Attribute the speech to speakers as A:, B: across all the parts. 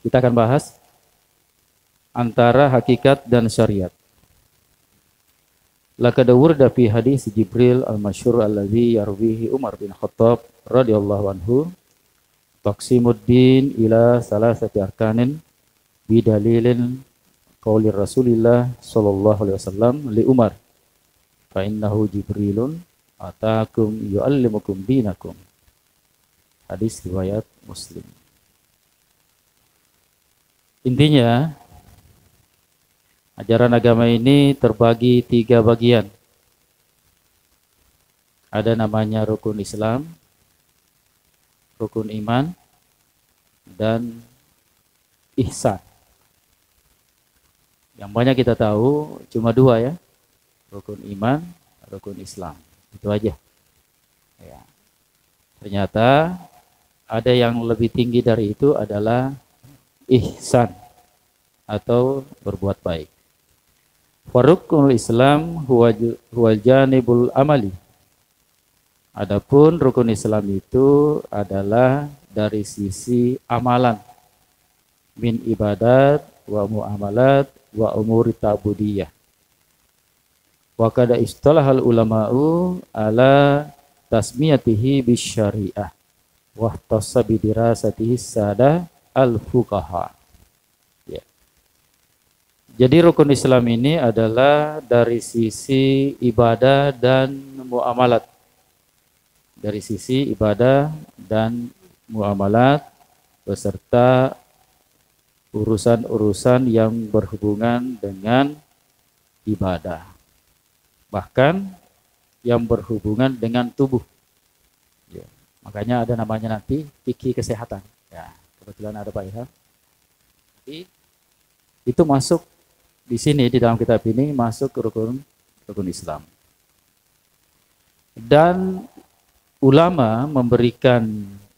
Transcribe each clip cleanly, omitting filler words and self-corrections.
A: kita akan bahas antara hakikat dan syariat. Laqad wurida fi hadis Jibril al-masyhur alladzi yarwihi Umar bin Khattab radhiyallahu anhu taqsimuddin ila salasati arkanin bidalilin qauli Rasulillah sallallahu alaihi wasallam li Umar fa innahu Jibrilun ataakum yuallimukum dinakum. Hadis riwayat Muslim. Intinya ajaran agama ini terbagi 3 bagian. Ada namanya rukun Islam, rukun iman, dan ihsan. Yang banyak kita tahu cuma 2 ya, rukun iman, rukun Islam. Itu aja. Ya. Ternyata ada yang lebih tinggi dari itu adalah ihsan atau berbuat baik. Rukun Islam huwal janibul amali. Adapun rukun Islam itu adalah dari sisi amalan, min ibadat wa muamalat wa umuri ta'budiyah. Wa kada istalahal ulama'u ala tasmiyatihi bisyari'ah wa ihtassa bidirasatihi sada al-fuqaha. Jadi rukun Islam ini adalah dari sisi ibadah dan muamalat. Dari sisi ibadah dan muamalat beserta urusan-urusan yang berhubungan dengan ibadah. Bahkan yang berhubungan dengan tubuh. Ya. Makanya ada namanya nanti fikih kesehatan. Ya, kebetulan ada Pak Ilham. Jadi itu masuk di sini, di dalam kitab ini masuk ke rukun Islam. Dan ulama memberikan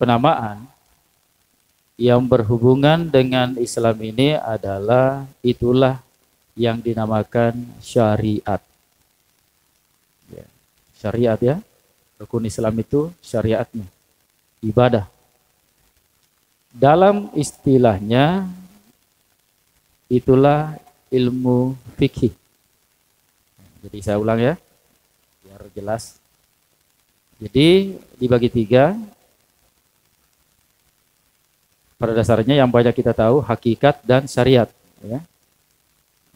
A: penamaan yang berhubungan dengan Islam ini adalah itulah yang dinamakan syariat. Ya, syariat ya, rukun Islam itu syariatnya, ibadah. Dalam istilahnya itulah ilmu fikih. Jadi saya ulang ya, biar jelas. Jadi dibagi 3. Pada dasarnya yang banyak kita tahu hakikat dan syariat. Ya.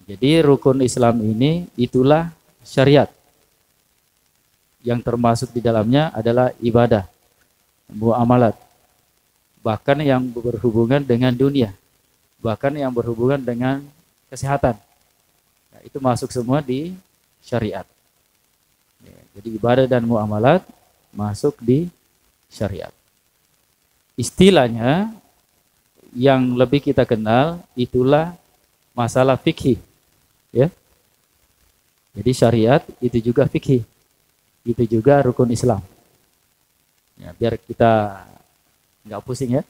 A: Jadi rukun Islam ini itulah syariat. Yang termasuk di dalamnya adalah ibadah, muamalat, bahkan yang berhubungan dengan dunia, bahkan yang berhubungan dengan kesehatan. Nah, itu masuk semua di syariat. Ya, jadi ibadah dan muamalat masuk di syariat. Istilahnya yang lebih kita kenal itulah masalah fikih. Ya. Jadi syariat itu juga fikih. Itu juga rukun Islam. Ya, biar kita nggak pusing ya.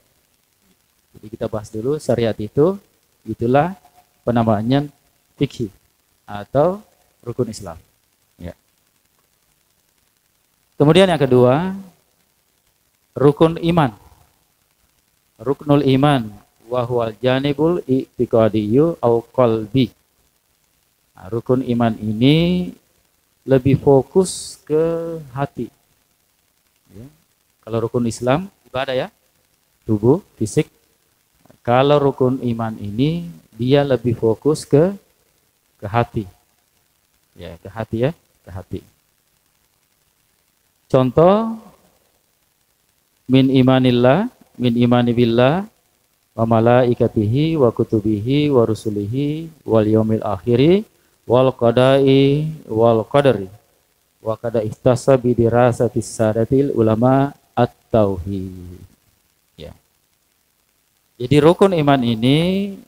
A: Jadi kita bahas dulu syariat itu, itulah penamaannya fikih atau rukun Islam. Ya. Kemudian yang kedua, rukun iman. Ruknul iman wa huwal janibul i'tiqadiyyu au qalbi. Nah, rukun iman ini lebih fokus ke hati. Ya. Kalau rukun Islam ibadah ya, tubuh, fisik. Kalau rukun iman ini dia lebih fokus ke hati. Ya, ke hati ya, ke hati. Contoh min imanillah, min imani billah wa malaikatihi wa kutubihi wa rusulihi wal yaumil akhiri wal qada'i wal qadari wa kada ihtasa bi dirasatis sadatil ulama at-tauhid. Ya. Jadi rukun iman ini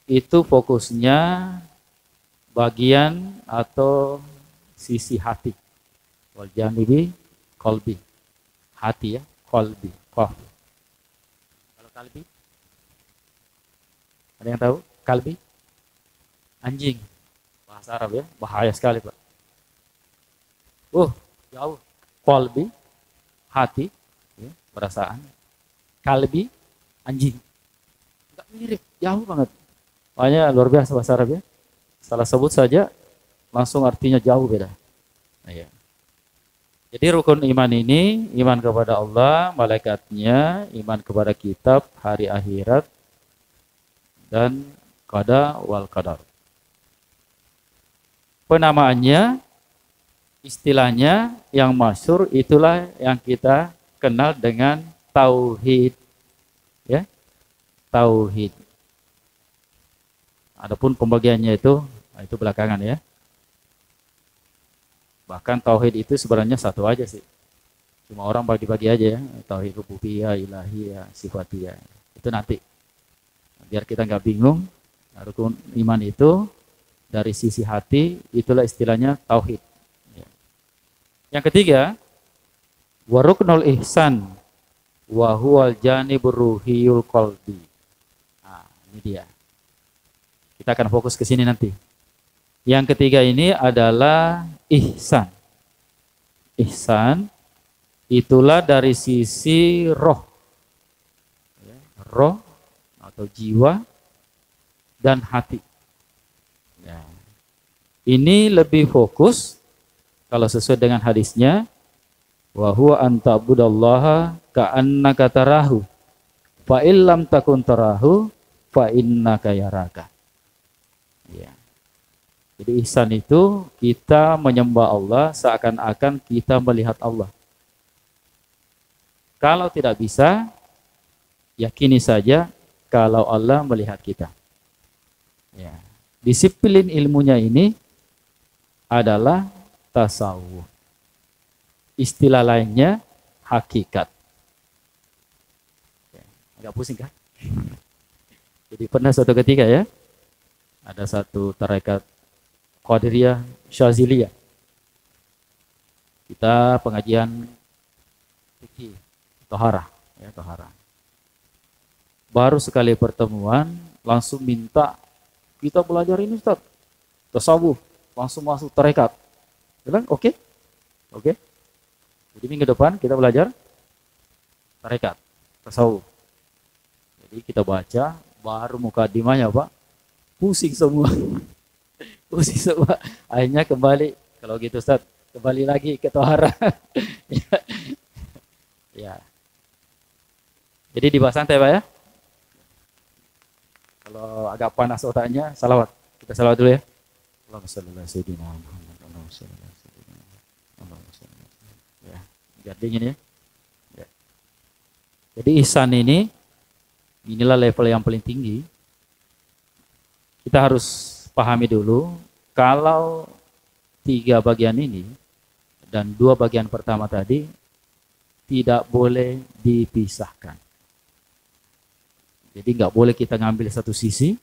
A: itu fokusnya bagian atau sisi hati. Wal janibi qalbi. Hati ya, qalbi, qaf. Kalau kalbi? Ada yang tahu? Kalbi? Anjing. Bahasa Arab ya, bahaya sekali, Pak. Jauh. Qalbi, hati, ya, perasaan. Kalbi, anjing. Nggak mirip, jauh banget. Makanya luar biasa bahasa Arab ya. Salah sebut saja langsung artinya jauh beda. Nah, ya. Jadi rukun iman ini, iman kepada Allah, malaikatnya, iman kepada kitab, hari akhirat, dan qada wal qadar. Penamaannya, istilahnya yang masyhur itulah yang kita kenal dengan tauhid. Ya, tauhid. Adapun pembagiannya itu belakangan ya. Bahkan tauhid itu sebenarnya satu aja sih. Cuma orang bagi-bagi aja ya. Tauhid rububiyah, ilahiyah, sifatiyah. Itu nanti. Biar kita nggak bingung. Rukun iman itu dari sisi hati itulah istilahnya tauhid. Yang ketiga, wa ruknul ihsan wa huwal janibur ruhiyul qalbi. Nah, ini dia. Kita akan fokus ke sini nanti. Yang ketiga ini adalah ihsan. Ihsan itulah dari sisi roh. Roh atau jiwa dan hati. Ya. Ini lebih fokus kalau sesuai dengan hadisnya, wa huwa an ta'budallaha ka'annaka tarahu fa illam takun tarahu fa innaka yaraka. Ya. Jadi ihsan itu kita menyembah Allah seakan-akan kita melihat Allah. Kalau tidak bisa, yakini saja kalau Allah melihat kita. Ya. Disiplin ilmunya ini adalah tasawuf. Istilah lainnya hakikat. Ya. Agak pusing kan? Jadi pernah suatu ketika ya, ada satu tarekat Qadiriyah Syaziliyah. Kita pengajian fikih toharah, ya toharah. Baru sekali pertemuan langsung minta kita belajar ini Ustaz, tasawuf, langsung masuk tarekat. Bilang oke. Jadi minggu depan kita belajar tarekat, tasawuf. Jadi kita baca, baru mukadimahnya Pak, pusing semua. Pusing semua. Akhirnya kembali, kalau gitu Ustaz, kembali lagi ke toharah. Ya. Jadi dibahas santai Pak ya. Kalau agak panas otaknya, salawat. Kita salawat dulu ya. Allahumma shalli ala sayyidina Muhammad. Allahumma shalli ala sayyidina Muhammad. Ya, biar dingin ya. Ya. Jadi ihsan ini, inilah level yang paling tinggi. Kita harus pahami dulu, kalau 3 bagian ini dan 2 bagian pertama tadi tidak boleh dipisahkan. Jadi nggak boleh kita ngambil satu sisi,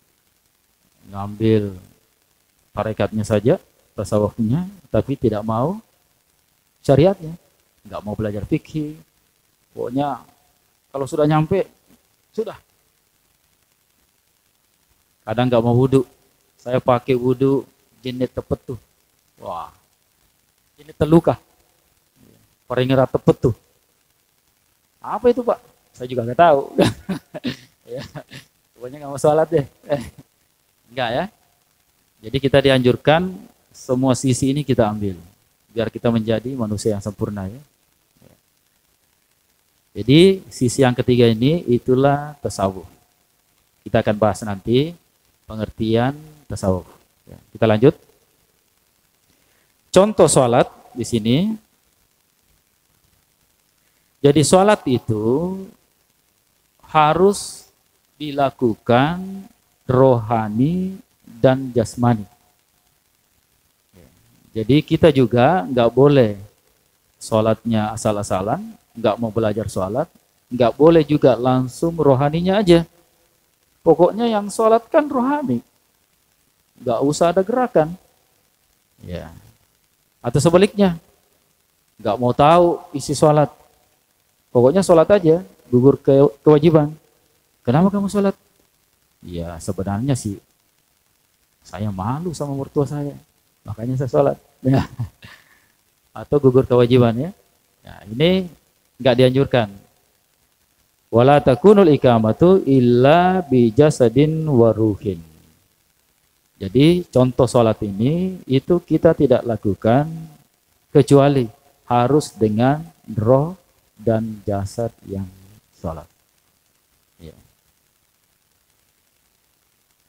A: ngambil tarekatnya saja, tasawufnya, tapi tidak mau syariatnya, nggak mau belajar fikih. Pokoknya kalau sudah nyampe, sudah. Kadang nggak mau wudhu. Saya pakai wudhu jenis tepet tuh. Wah, jenis teluka. Peringera tepet tuh. Apa itu Pak? Saya juga nggak tahu. Ya, pokoknya nggak mau sholat deh. Enggak ya. Jadi kita dianjurkan semua sisi ini kita ambil. Biar kita menjadi manusia yang sempurna ya. Jadi sisi yang ketiga ini itulah tasawuf. Kita akan bahas nanti pengertian tasawuf. Ya, kita lanjut. Contoh sholat di sini. Jadi sholat itu harus dilakukan rohani dan jasmani. Jadi kita juga nggak boleh sholatnya asal-asalan, nggak mau belajar sholat, nggak boleh juga langsung rohaninya aja. Pokoknya yang sholat kan rohani, nggak usah ada gerakan. Ya. Atau sebaliknya, nggak mau tahu isi sholat, pokoknya sholat aja, gugur kewajiban. Kenapa kamu sholat? Ya sebenarnya sih saya malu sama mertua saya, makanya saya sholat. Ya. Atau gugur kewajiban ya. Nah, ini nggak dianjurkan. Wala takunul iqamatu illa bi jasadin wa ruhin. Jadi contoh sholat ini itu kita tidak lakukan kecuali harus dengan roh dan jasad yang sholat. Ya.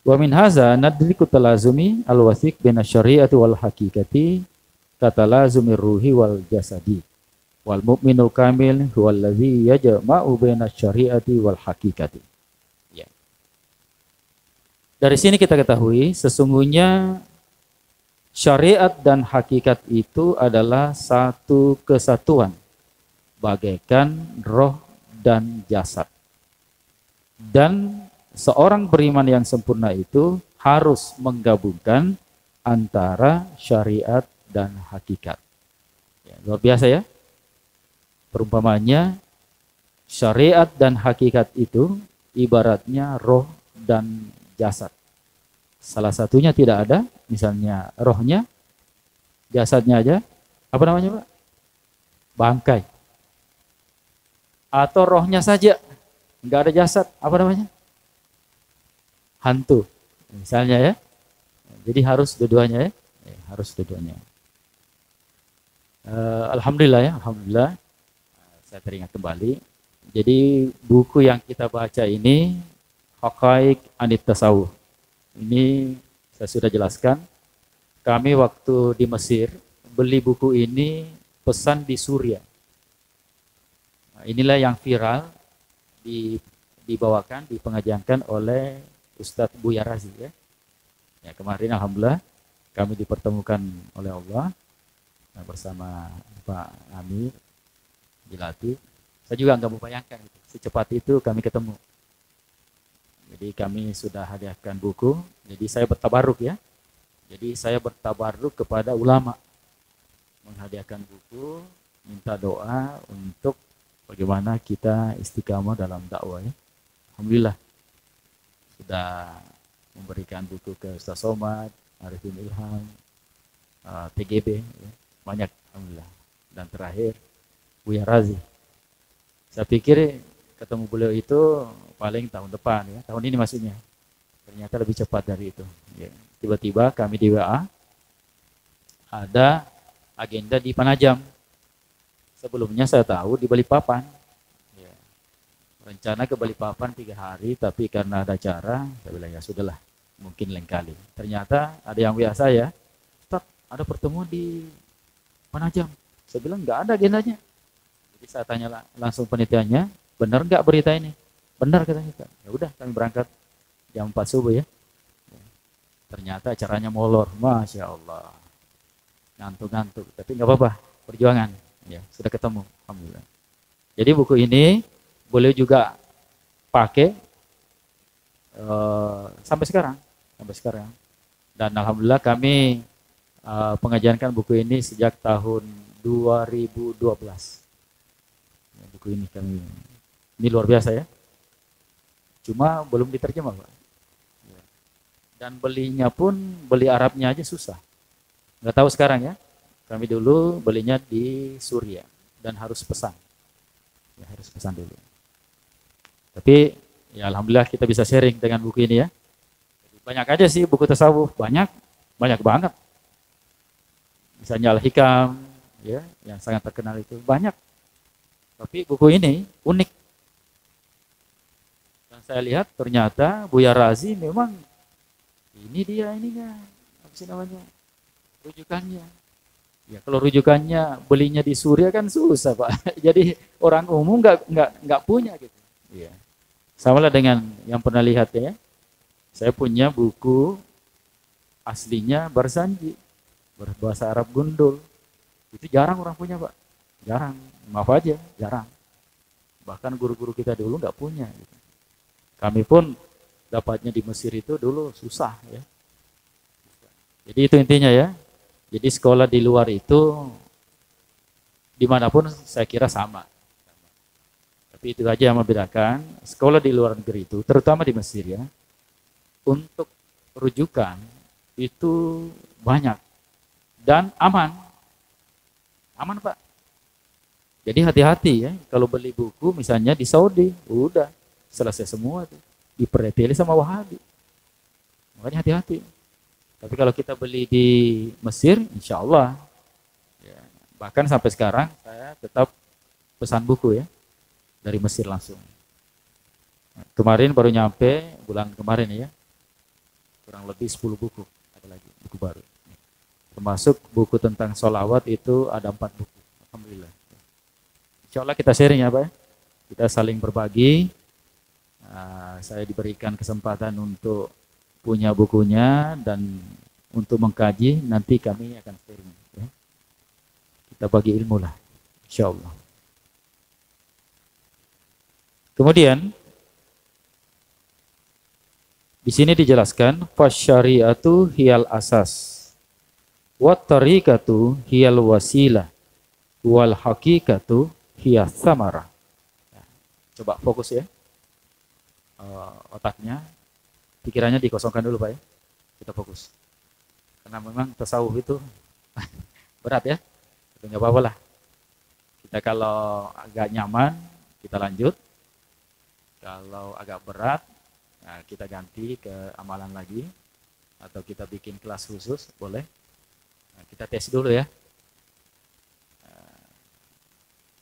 A: Wa min haza nadriku talazumi al-wasiq bina syari'ati wal hakikati katalazumi ruhi wal jasadi. Wal mu'minul kamil huwallazi yajma'u bina syari'ati wal hakikati. Dari sini kita ketahui sesungguhnya syariat dan hakikat itu adalah satu kesatuan bagaikan roh dan jasad. Dan seorang beriman yang sempurna itu harus menggabungkan antara syariat dan hakikat. Ya, luar biasa ya. Perumpamannya syariat dan hakikat itu ibaratnya roh dan jasad. Salah satunya tidak ada, misalnya rohnya, jasadnya aja, apa namanya Pak? Bangkai. Atau rohnya saja, nggak ada jasad, apa namanya? Hantu, misalnya ya. Jadi harus dua-duanya ya, harus dua-duanya. Alhamdulillah ya, alhamdulillah. Saya teringat kembali. Jadi buku yang kita baca ini Haqaiq Anit Tasawuf. Ini saya sudah jelaskan. Kami waktu di Mesir beli buku ini pesan di Suria. Nah, inilah yang viral dibawakan, dipengajiankan oleh Ustadz Buya Razi ya. Ya, kemarin alhamdulillah kami dipertemukan oleh Allah bersama Pak Amir Jilati. Saya juga nggak membayangkan secepat itu kami ketemu. Jadi kami sudah hadiahkan buku. Jadi saya bertabaruk ya. Jadi saya bertabaruk kepada ulama. Menghadiahkan buku, minta doa untuk bagaimana kita istiqamah dalam dakwah ya. Alhamdulillah. Sudah memberikan buku ke Ustaz Somad, Arifin Ilham, TGB. Ya. Banyak alhamdulillah. Dan terakhir, Buya Razi. Saya pikir ketemu beliau itu paling tahun depan ya, tahun ini maksudnya. Ternyata lebih cepat dari itu. Ya. Tiba-tiba kami di WA ada agenda di Penajam. Sebelumnya saya tahu di Balikpapan. Ya. Rencana ke Balikpapan 3 hari, tapi karena ada acara, saya bilang ya sudahlah, mungkin lain kali. Ternyata ada yang WA saya, Ustaz, ada pertemuan di Penajam. Saya bilang nggak ada agendanya. Jadi saya tanya langsung penitiannya, benar nggak berita ini? Benar katanya. Ya udah kami berangkat jam 4 subuh ya. Ternyata acaranya molor, masya Allah. Ngantuk-ngantuk, tapi nggak apa-apa, perjuangan. Ya sudah ketemu, alhamdulillah. Jadi buku ini boleh juga pakai sampai sekarang. Dan alhamdulillah kami pengajiankan buku ini sejak tahun 2012. Ya, buku ini ini luar biasa ya. Cuma belum diterjemah Pak. Dan belinya pun, beli Arabnya aja susah. Nggak tahu sekarang ya. Kami dulu belinya di Suria dan harus pesan. Ya, harus pesan dulu. Tapi ya alhamdulillah kita bisa sharing dengan buku ini ya. Banyak aja sih buku tasawuf, banyak banget. Misalnya Al-Hikam ya, yang sangat terkenal itu banyak. Tapi buku ini unik. Saya lihat ternyata Buya Razi memang ini dia ininya apa sih namanya rujukannya. Ya kalau rujukannya belinya di Suria kan susah Pak. Jadi orang umum nggak punya gitu. Iya. Sama lah dengan yang pernah lihat ya. Saya punya buku aslinya Barzanji berbahasa Arab Gundul. Itu jarang orang punya Pak. Jarang. Maaf aja jarang. Bahkan guru-guru kita dulu nggak punya. Gitu. Kami pun dapatnya di Mesir itu dulu susah ya. Jadi itu intinya ya. Jadi sekolah di luar itu dimanapun saya kira sama. Tapi itu aja yang membedakan sekolah di luar negeri itu, terutama di Mesir ya, untuk rujukan itu banyak dan aman. Aman Pak. Jadi hati-hati ya, kalau beli buku misalnya di Saudi, udah selesai semua tuh. Dipereteli sama Wahabi. Makanya hati-hati. Tapi kalau kita beli di Mesir, insya Allah. Ya, bahkan sampai sekarang saya tetap pesan buku ya, dari Mesir langsung. Kemarin baru nyampe, bulan kemarin ya, kurang lebih 10 buku, ada lagi buku baru. Termasuk buku tentang sholawat itu ada 4 buku. Alhamdulillah. Insya Allah kita sharing ya Pak. Kita saling berbagi. Saya diberikan kesempatan untuk punya bukunya dan untuk mengkaji, nanti kami akan sharing. Ya. Kita bagi ilmu lah, insya Allah. Kemudian di sini dijelaskan fasyari'atu hiyal asas, wat tariqatu hiyal wasilah, wal haqiqatu hiyas samarah. Coba fokus ya, otaknya, pikirannya dikosongkan dulu Pak ya. Kita fokus. Karena memang tasawuf itu berat ya. Itu nggak apa-apa lah. Kita kalau agak nyaman, kita lanjut. Kalau agak berat, nah kita ganti ke amalan lagi. Atau kita bikin kelas khusus, boleh. Nah, kita tes dulu ya.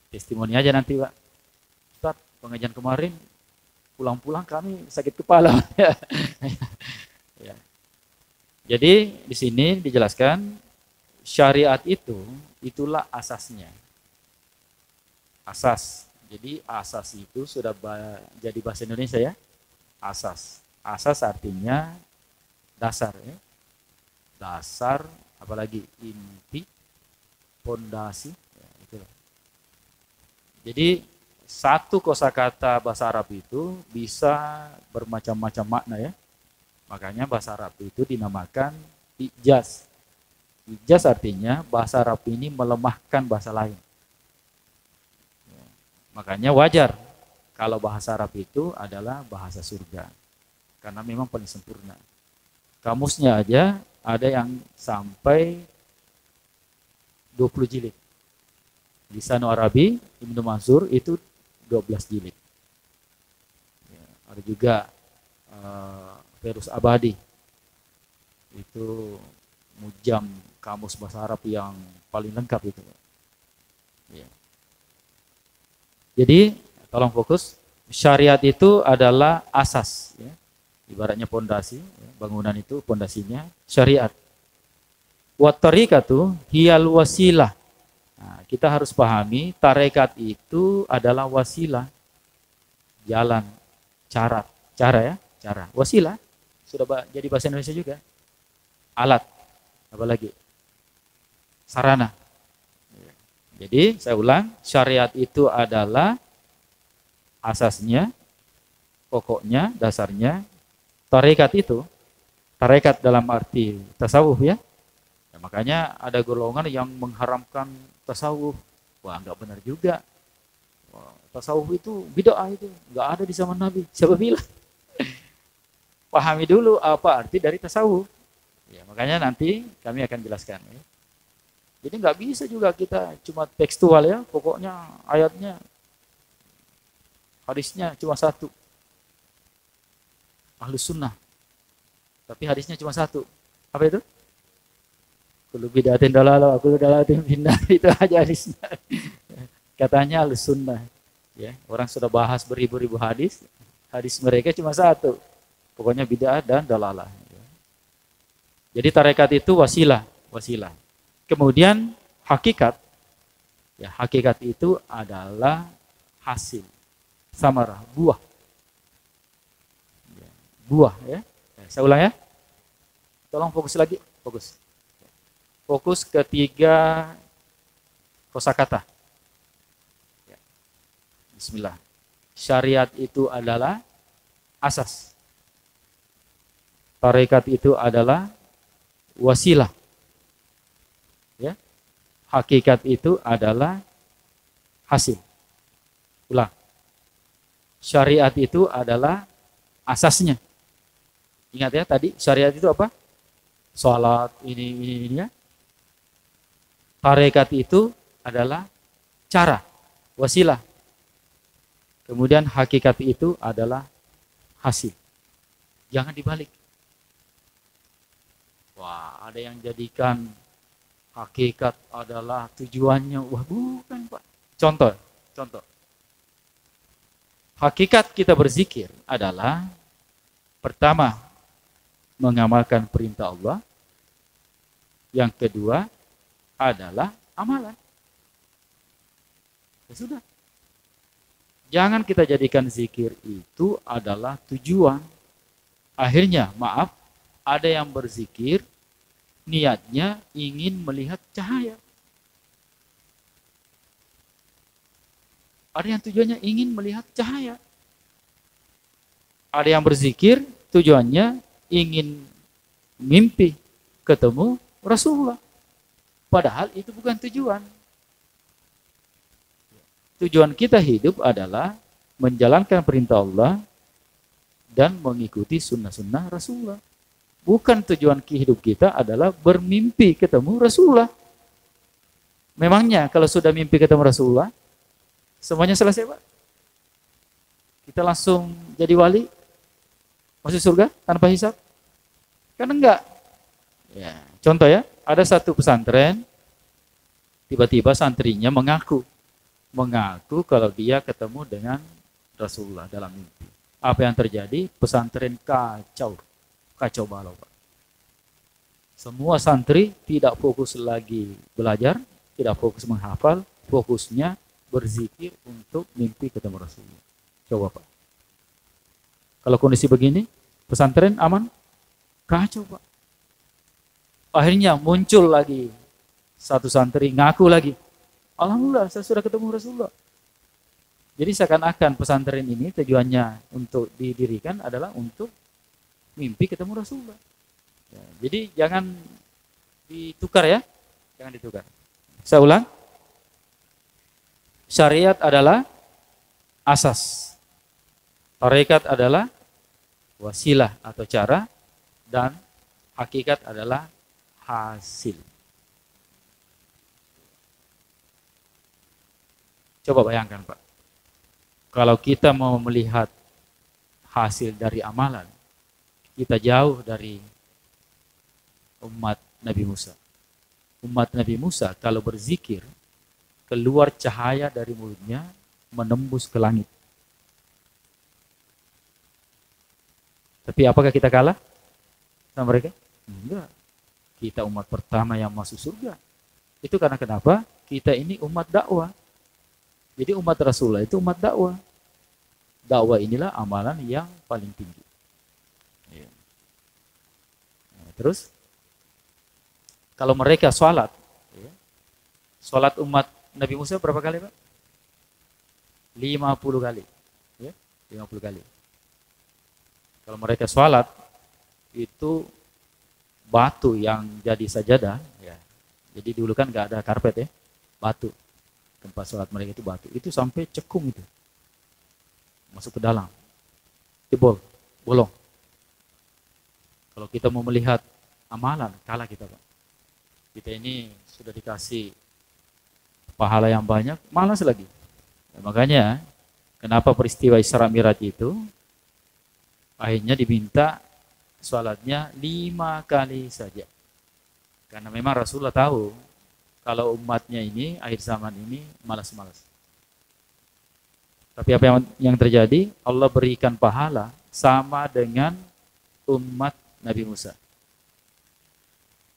A: Testimoni aja nanti Pak. Ustaz, pengajian kemarin pulang-pulang kami sakit kepala. Ya. Jadi di sini dijelaskan syariat itulah asasnya. Asas. Jadi asas itu sudah jadi bahasa Indonesia ya. Asas. Asas artinya dasar ya. Dasar, apalagi inti, pondasi. Ya, itulah. Jadi satu kosakata bahasa Arab itu bisa bermacam-macam makna ya. Makanya bahasa Arab itu dinamakan ijaz. Ijaz artinya bahasa Arab ini melemahkan bahasa lain. Ya. Makanya wajar kalau bahasa Arab itu adalah bahasa surga. Karena memang paling sempurna. Kamusnya aja ada yang sampai 20 jilid. Lisanul Arabi Ibnu Mansur itu 12 jilid. Ya, ada juga Ferus Abadi. Itu mujam kamus bahasa Arab yang paling lengkap itu. Ya. Jadi, tolong fokus. Syariat itu adalah asas. Ya. Ibaratnya pondasi. Ya. Bangunan itu pondasinya syariat. Wat tariqatu hiyal wasilah. Nah, kita harus pahami tarekat itu adalah wasilah, jalan, cara ya, cara. Wasilah sudah jadi bahasa Indonesia juga. Alat, apalagi sarana. Jadi saya ulang, syariat itu adalah asasnya, pokoknya, dasarnya. Tarekat itu, tarekat dalam arti tasawuf ya. Ya, makanya ada golongan yang mengharamkan tasawuf. Wah, nggak benar juga. Wah, tasawuf itu bid'ah itu, nggak ada di zaman Nabi. Siapa bilang? Pahami dulu apa arti dari tasawuf. Ya, makanya nanti kami akan jelaskan. Ya. Jadi nggak bisa juga kita cuma tekstual ya, pokoknya ayatnya, hadisnya cuma satu. Ahlus sunnah. Tapi hadisnya cuma satu. Apa itu? Kullu bid'atin dalalah, kullu dalalatin finnar, itu aja hadisnya. Katanya Ahlus sunnah. Ya, orang sudah bahas beribu-ribu hadis, hadis mereka cuma satu. Pokoknya bid'ah dan dalalah. Ya. Jadi tarekat itu wasilah. Kemudian hakikat. Ya, hakikat itu adalah hasil. Samarah, buah. Ya, buah ya. Saya ulang ya. Tolong fokus lagi, fokus. Fokus ketiga kosakata. Ya. Bismillah. Syariat itu adalah asas. Tarekat itu adalah wasilah. Ya. Hakikat itu adalah hasil. Ulang. Syariat itu adalah asasnya. Ingat ya tadi syariat itu apa? Salat ini ya. Tarekat itu adalah cara. wasilah. Kemudian hakikat itu adalah hasil. Jangan dibalik. Wah, ada yang jadikan hakikat adalah tujuannya. Wah, bukan, Pak. Contoh. Hakikat kita berzikir adalah pertama, mengamalkan perintah Allah. Yang kedua adalah amalan. Ya sudah. Jangan kita jadikan zikir itu adalah tujuan. Akhirnya, maaf, ada yang berzikir, niatnya ingin melihat cahaya. Ada yang tujuannya ingin melihat cahaya. Ada yang berzikir, tujuannya ingin mimpi ketemu Rasulullah. Padahal itu bukan tujuan. Tujuan kita hidup adalah menjalankan perintah Allah dan mengikuti sunnah-sunnah Rasulullah. Bukan tujuan hidup kita adalah bermimpi ketemu Rasulullah. Memangnya kalau sudah mimpi ketemu Rasulullah, semuanya selesai, Pak? Kita langsung jadi wali? Masuk surga tanpa hisab? Kan enggak. Ya, contoh ya, ada satu pesantren, tiba-tiba santrinya mengaku kalau dia ketemu dengan Rasulullah dalam mimpi. Apa yang terjadi? Pesantren kacau balau, Pak. Semua santri tidak fokus lagi belajar, tidak fokus menghafal, fokusnya berzikir untuk mimpi ketemu Rasulullah. Coba, Pak. Kalau kondisi begini, pesantren aman? Kacau, Pak. Akhirnya muncul lagi satu santri ngaku lagi, alhamdulillah saya sudah ketemu Rasulullah. Jadi seakan-akan pesantren ini tujuannya untuk didirikan adalah untuk mimpi ketemu Rasulullah. Ya, jadi jangan ditukar ya, jangan ditukar. Saya ulang, syariat adalah asas, tarekat adalah wasilah atau cara, dan hakikat adalah hasil. Coba bayangkan, Pak. Kalau kita mau melihat hasil dari amalan, kita jauh dari umat Nabi Musa. Umat Nabi Musa kalau berzikir, keluar cahaya dari mulutnya menembus ke langit. Tapi apakah kita kalah sama mereka? Enggak. Kita umat pertama yang masuk surga. Itu karena kenapa? Kita ini umat dakwah. Jadi umat Rasulullah itu umat dakwah. Dakwah inilah amalan yang paling tinggi. Ya. Nah, terus, kalau mereka sholat, ya, sholat umat Nabi Musa berapa kali, Pak? 50 kali. Ya, 50 kali. Kalau mereka sholat, itu batu yang jadi sajadah. Ya. Jadi dulu kan nggak ada karpet ya, batu. Tempat sholat mereka itu batu, itu sampai cekung itu, masuk ke dalam, jebol, bolong. Kalau kita mau melihat amalan, kalah kita, Pak. Kita ini sudah dikasih pahala yang banyak, malas lagi. Ya, makanya, kenapa peristiwa Isra Mi'raj itu, akhirnya diminta sholatnya 5 kali saja. Karena memang Rasulullah tahu, kalau umatnya ini, akhir zaman ini, malas-malas. Tapi apa yang terjadi? Allah berikan pahala sama dengan umat Nabi Musa.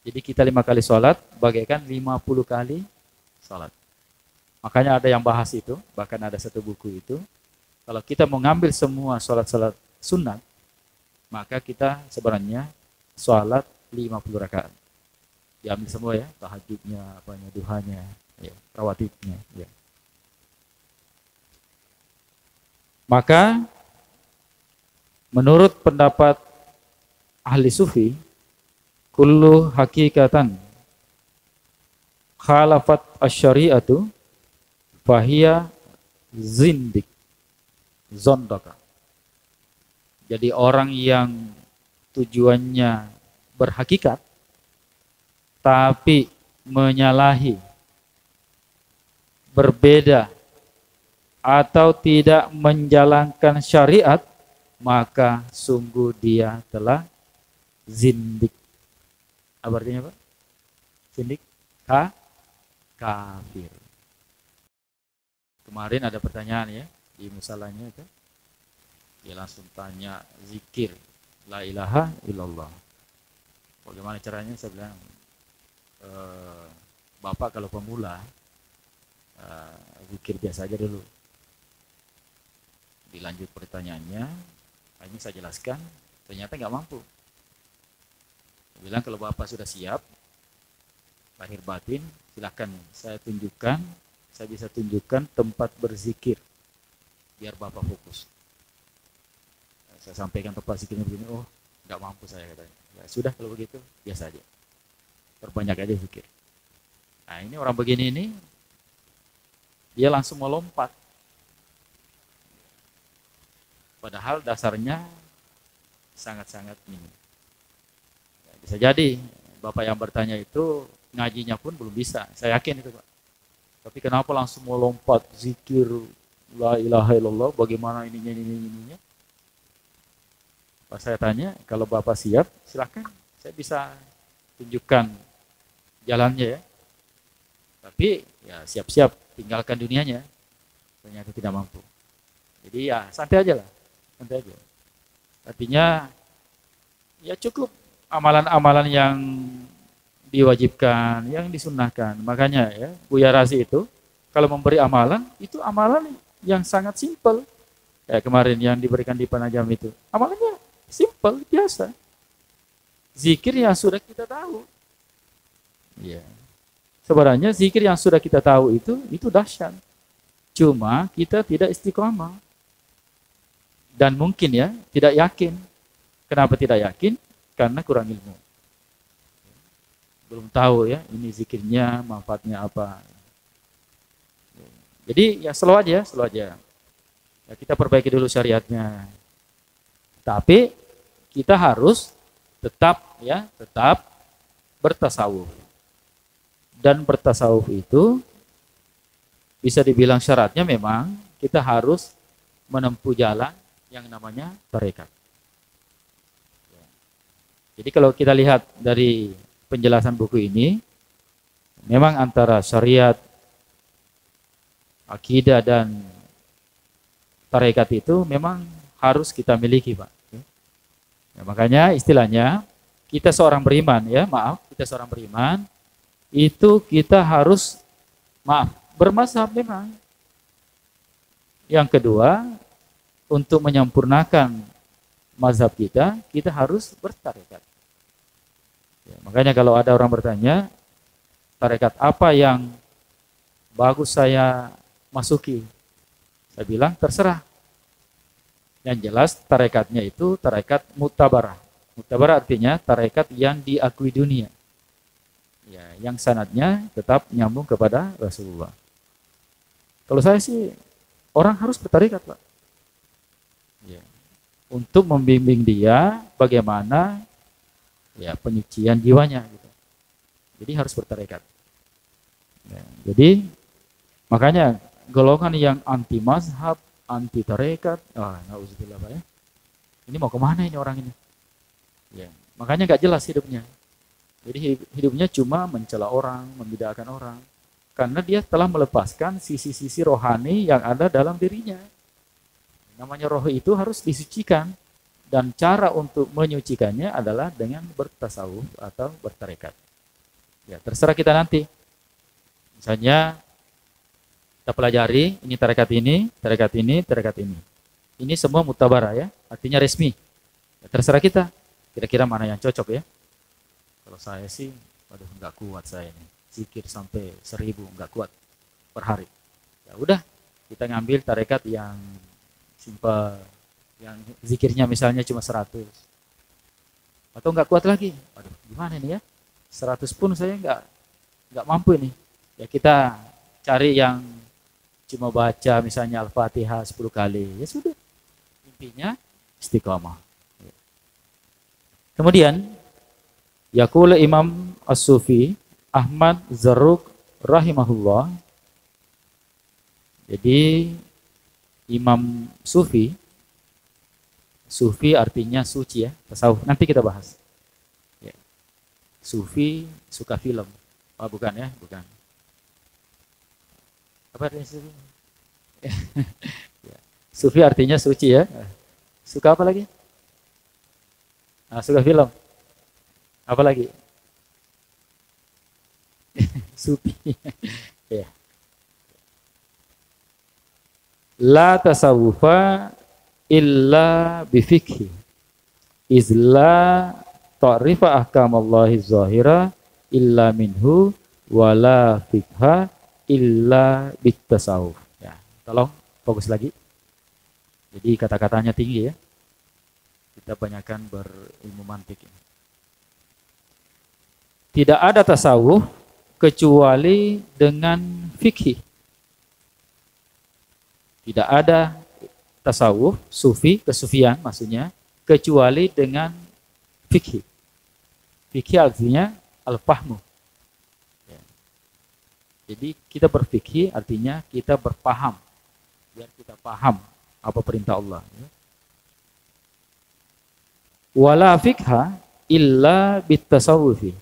A: Jadi kita 5 kali sholat, bagaikan 50 kali sholat. Makanya ada yang bahas itu, bahkan ada satu buku itu. Kalau kita mau ngambil semua sholat-sholat sunat, maka kita sebenarnya sholat 50 rakaat. Diambil semua ya, tahajudnya, apanya, duhanya, ya, rawatibnya. Ya. Maka menurut pendapat ahli sufi, kullu hakikatan khalafat asy-syari'atu fahiya zindik, zondaka. Jadi orang yang tujuannya berhakikat tapi menyalahi, berbeda atau tidak menjalankan syariat, maka sungguh dia telah zindik. Apa artinya, Pak? Zindik? Kafir. Kemarin ada pertanyaan ya di musalahnya itu. Dia langsung tanya zikir la ilaha illallah. Bagaimana caranya? Saya bilang, Bapak kalau pemula zikir biasa aja dulu. Dilanjut pertanyaannya, ini saya jelaskan, ternyata nggak mampu. Saya bilang kalau Bapak sudah siap, lahir batin, silakan saya tunjukkan, saya bisa tunjukkan tempat berzikir, biar Bapak fokus. Saya sampaikan tempat zikirnya begini, oh nggak mampu saya katanya. Ya sudah kalau begitu, biasa aja. Perbanyak aja zikir. Nah ini orang begini ini, dia langsung melompat. Padahal dasarnya sangat-sangat minim. Ya, bisa jadi Bapak yang bertanya itu ngajinya pun belum bisa. Saya yakin itu, Pak. Tapi kenapa langsung mau lompat zikir la ilaha illallah, bagaimana ininya. Pas saya tanya, kalau Bapak siap, silakan. Saya bisa tunjukkan jalannya ya. Tapi ya siap-siap tinggalkan dunianya. Ternyata tidak mampu. Jadi ya santai aja lah. Santai aja. Artinya ya cukup amalan-amalan yang diwajibkan, yang disunnahkan. Makanya ya, Buya Razi itu kalau memberi amalan, itu amalan yang sangat simpel. Kayak kemarin yang diberikan di Penajam itu. Amalannya simpel, biasa. Zikir yang sudah kita tahu. Ya. Sebenarnya zikir yang sudah kita tahu itu dahsyat. Cuma kita tidak istiqomah. Dan mungkin ya, tidak yakin. Kenapa tidak yakin? Karena kurang ilmu. Belum tahu ya, ini zikirnya, manfaatnya apa. Jadi ya slow aja. Ya, kita perbaiki dulu syariatnya. Tapi kita harus tetap bertasawuf. Dan bertasawuf itu bisa dibilang syaratnya memang kita harus menempuh jalan yang namanya tarekat. Jadi kalau kita lihat dari penjelasan buku ini, memang antara syariat, akidah dan tarekat itu memang harus kita miliki, Pak. Ya, makanya istilahnya kita seorang beriman kita seorang beriman itu kita harus bermazhab memang. Yang kedua, untuk menyempurnakan mazhab kita harus bertarekat. Ya, makanya kalau ada orang bertanya, tarekat apa yang bagus saya masuki? Saya bilang terserah. Yang jelas tarekatnya itu tarekat mutabarah. Mutabarah artinya tarekat yang diakui dunia. Ya, yang sanadnya tetap nyambung kepada Rasulullah. Kalau saya sih, orang harus bertarekat, Pak. Ya. Untuk membimbing dia bagaimana ya penyucian jiwanya gitu. Jadi harus bertarekat. Ya, jadi makanya golongan yang anti mazhab, anti tarekat, nauzubillah, Pak ya. Ini mau kemana ini orang ini? Ya, makanya nggak jelas hidupnya. Jadi hidupnya cuma mencela orang, membidakan orang. Karena dia telah melepaskan sisi-sisi rohani yang ada dalam dirinya. Namanya roh itu harus disucikan. Dan cara untuk menyucikannya adalah dengan bertasawuf atau bertarekat. Ya, terserah kita nanti. Misalnya, kita pelajari, ini tarekat ini, tarekat ini, tarekat ini. Ini semua mutabarah ya, artinya resmi. Ya, terserah kita, kira-kira mana yang cocok ya. Kalau saya sih, waduh nggak kuat saya ini. Zikir sampai 1000 nggak kuat per hari. Ya udah, kita ngambil tarekat yang simpel, yang zikirnya misalnya cuma 100. Atau nggak kuat lagi. Waduh, gimana ini ya? 100 pun saya nggak mampu ini. Ya kita cari yang cuma baca misalnya Al-Fatihah 10 kali. Ya sudah. Intinya istiqamah. Kemudian yaqulu Imam As-Sufi Ahmad Zarruq rahimahullah. Jadi Imam Sufi. Sufi artinya suci ya, tasawuf. Nanti kita bahas. Ya. Sufi suka film. Oh bukan ya, bukan. Apa artinya sufi? Ya. Sufi artinya suci ya. Suka apa lagi? Nah, suka film. Apa lagi? Sufi. Ya. La tasawufa illa bifikhi izla ta'rifa ahkamallahi zahira illa minhu wala fikha illa bitasawuf. Ya, tolong fokus lagi. Jadi kata-katanya tinggi ya. Kita banyakkan berilmu mantik. Tidak ada tasawuf kecuali dengan fikih. Tidak ada tasawuf, sufi, kesufian maksudnya, kecuali dengan fikih. Fikih artinya al-fahmu. Ya. Jadi kita berfikih artinya kita berpaham. Biar kita paham apa perintah Allah. Ya. Wala fikha illa bitasawufi.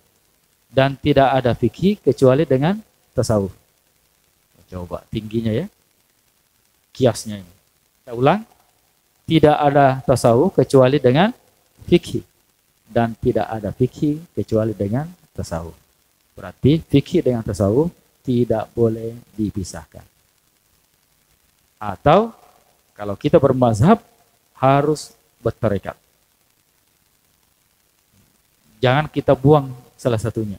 A: Dan tidak ada fikih kecuali dengan tasawuf. Coba tingginya ya. Kiasnya ini. Kita ulang. Tidak ada tasawuf kecuali dengan fikih. Dan tidak ada fikih kecuali dengan tasawuf. Berarti fikih dengan tasawuf tidak boleh dipisahkan. Atau kalau kita bermazhab harus bertarekat. Jangan kita buang salah satunya.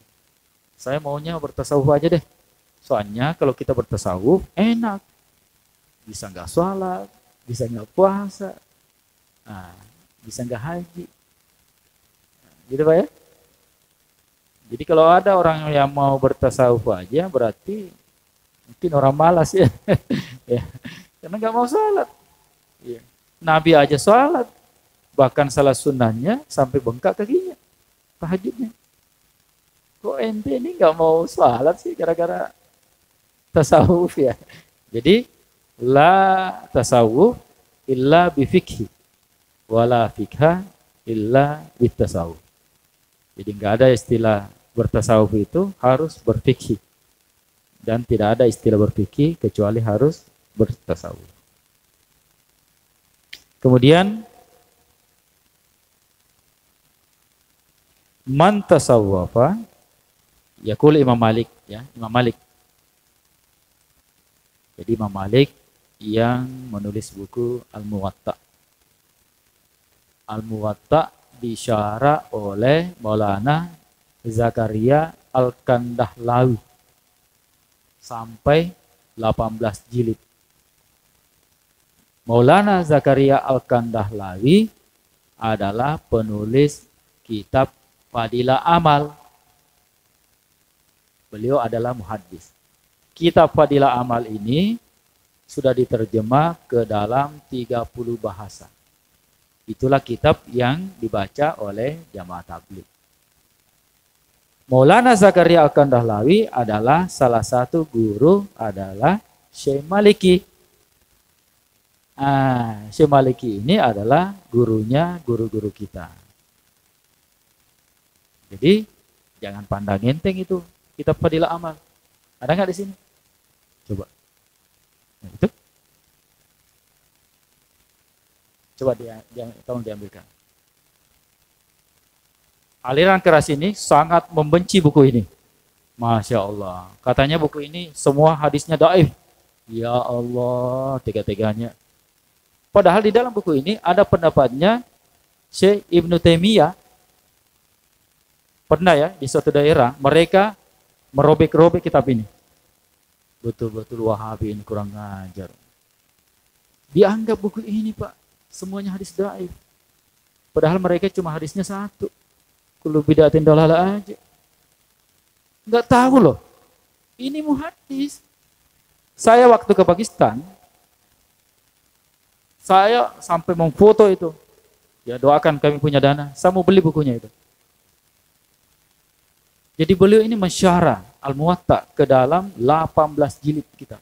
A: Saya maunya bertasawuf aja deh. Soalnya kalau kita bertasawuf enak. Bisa nggak sholat, bisa nggak puasa, bisa nggak haji. Gitu Pak ya? Jadi kalau ada orang yang mau bertasawuf aja berarti mungkin orang malas ya. Ya. Karena nggak mau sholat. Ya. Nabi aja sholat. Bahkan salah sunnahnya sampai bengkak kakinya. Tahajudnya. Kok ente ini nggak mau sholat sih gara-gara tasawuf ya? Jadi la tasawuf illa bifikhi wala fikha illa bitasawuf. Jadi nggak ada istilah bertasawuf itu harus berfikih. Dan tidak ada istilah berfikih kecuali harus bertasawuf. Kemudian man tasawwafa yaqul Imam Malik ya, Imam Malik. Jadi Imam Malik yang menulis buku Al-Muwatta. Al-Muwatta disyarah oleh Maulana Zakaria Al-Kandahlawi sampai 18 jilid. Maulana Zakaria Al-Kandahlawi adalah penulis kitab Fadilah Amal. Beliau adalah muhaddis. Kitab Fadilah Amal ini sudah diterjemah ke dalam 30 bahasa. Itulah kitab yang dibaca oleh jamaah tabligh. Maulana Zakaria Al-Kandahlawi adalah salah satu guru adalah Syekh Maliki. Syekh Maliki ini adalah gurunya guru-guru kita. Jadi jangan pandang enteng itu kitab Fadilah Amal. Ada nggak di sini? Coba. Nah, itu. Coba tolong diambilkan. Aliran keras ini sangat membenci buku ini. Masya Allah. Katanya buku ini semua hadisnya dhaif. Ya Allah, tega-teganya. Padahal di dalam buku ini ada pendapatnya Syekh Ibnu Taimiyah. Pernah ya di suatu daerah mereka merobek-robek kitab ini. Betul-betul Wahabi ini kurang ngajar. Dianggap buku ini Pak, semuanya hadis dhaif. Padahal mereka cuma hadisnya satu. Kullu bid'atin dhalalah aja. Enggak tahu loh. Ini muhaddis. Saya waktu ke Pakistan, saya sampai memfoto itu. Ya doakan kami punya dana. Saya mau beli bukunya itu. Jadi beliau ini mensyarah Al-Muwatta ke dalam 18 jilid kitab.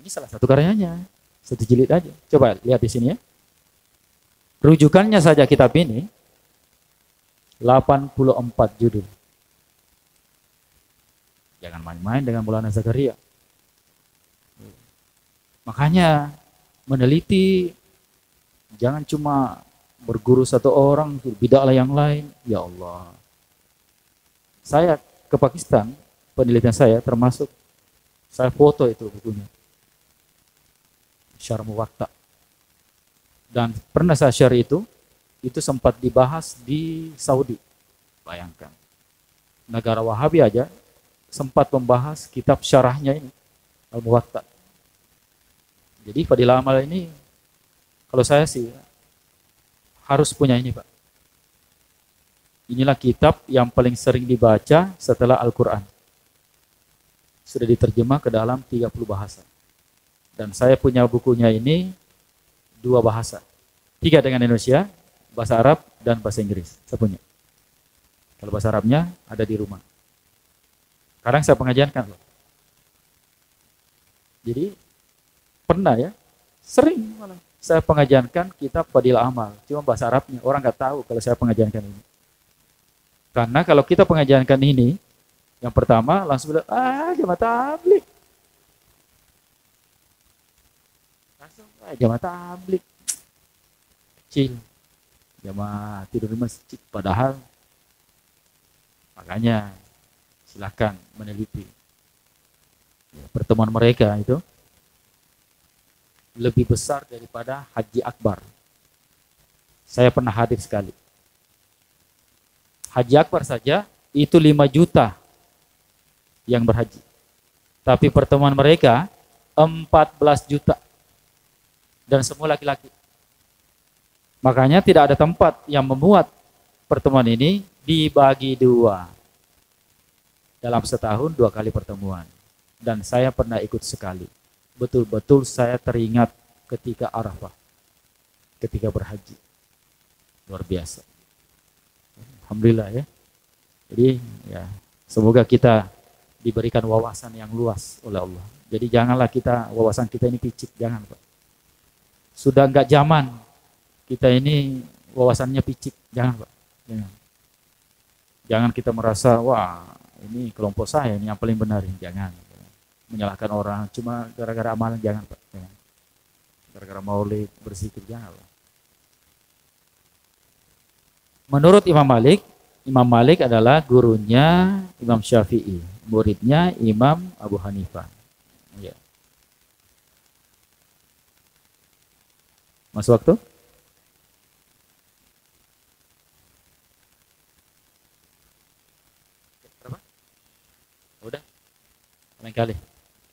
A: Ini salah satu karyanya. Satu jilid aja. Coba lihat di sini ya. Rujukannya saja kitab ini 84 judul. Jangan main-main dengan Maulana Zakaria. Makanya meneliti, jangan cuma berguru satu orang, bid'ahlah yang lain. Ya Allah. Saya ke Pakistan, penelitian saya termasuk saya foto itu bukunya. Syarh Muwatta. Dan pernah saya share itu sempat dibahas di Saudi. Bayangkan. Negara Wahabi aja sempat membahas kitab syarahnya ini, Al-Muwatta. Jadi Fadilah Amal ini, kalau saya sih, harus punya ini Pak. Inilah kitab yang paling sering dibaca setelah Al-Quran. Sudah diterjemah ke dalam 30 bahasa. Dan saya punya bukunya ini 2 bahasa. 3 dengan Indonesia, bahasa Arab, dan bahasa Inggris. Saya punya. Kalau bahasa Arabnya ada di rumah. Sekarang saya pengajiankan loh. Jadi, pernah ya, sering malah saya pengajiankan kitab Fadilah Amal. Cuma bahasa Arabnya, orang nggak tahu kalau saya pengajiankan ini. Karena kalau kita pengajiankan ini, yang pertama langsung bilang, jamaah tabligh. Langsung, jamaah tabligh. Kecil. Jamaah tidur di masjid. Padahal, makanya silakan meneliti. Pertemuan mereka itu lebih besar daripada Haji Akbar. Saya pernah hadir sekali. Haji Akbar saja itu 5 juta yang berhaji. Tapi pertemuan mereka 14 juta. Dan semua laki-laki. Makanya tidak ada tempat yang memuat pertemuan ini dibagi 2. Dalam setahun 2 kali pertemuan. Dan saya pernah ikut sekali. Betul-betul saya teringat ketika Arafah. Ketika berhaji. Luar biasa. Alhamdulillah ya. Jadi ya, semoga kita diberikan wawasan yang luas oleh Allah. Jadi janganlah wawasan kita ini picik, jangan Pak. Sudah enggak zaman kita ini wawasannya picik, jangan Pak. Jangan kita merasa, wah ini kelompok saya ini yang paling benar, jangan. Menyalahkan orang cuma gara-gara amalan, jangan Pak. Jangan. Gara-gara maulid, berzikir, jangan Pak. Menurut Imam Malik adalah gurunya Imam Syafi'i, muridnya Imam Abu Hanifah. Ya. Masuk waktu? Berapa? Udah? Lain kali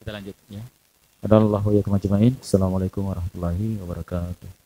A: kita lanjut ya. Assalamualaikum warahmatullahi wabarakatuh.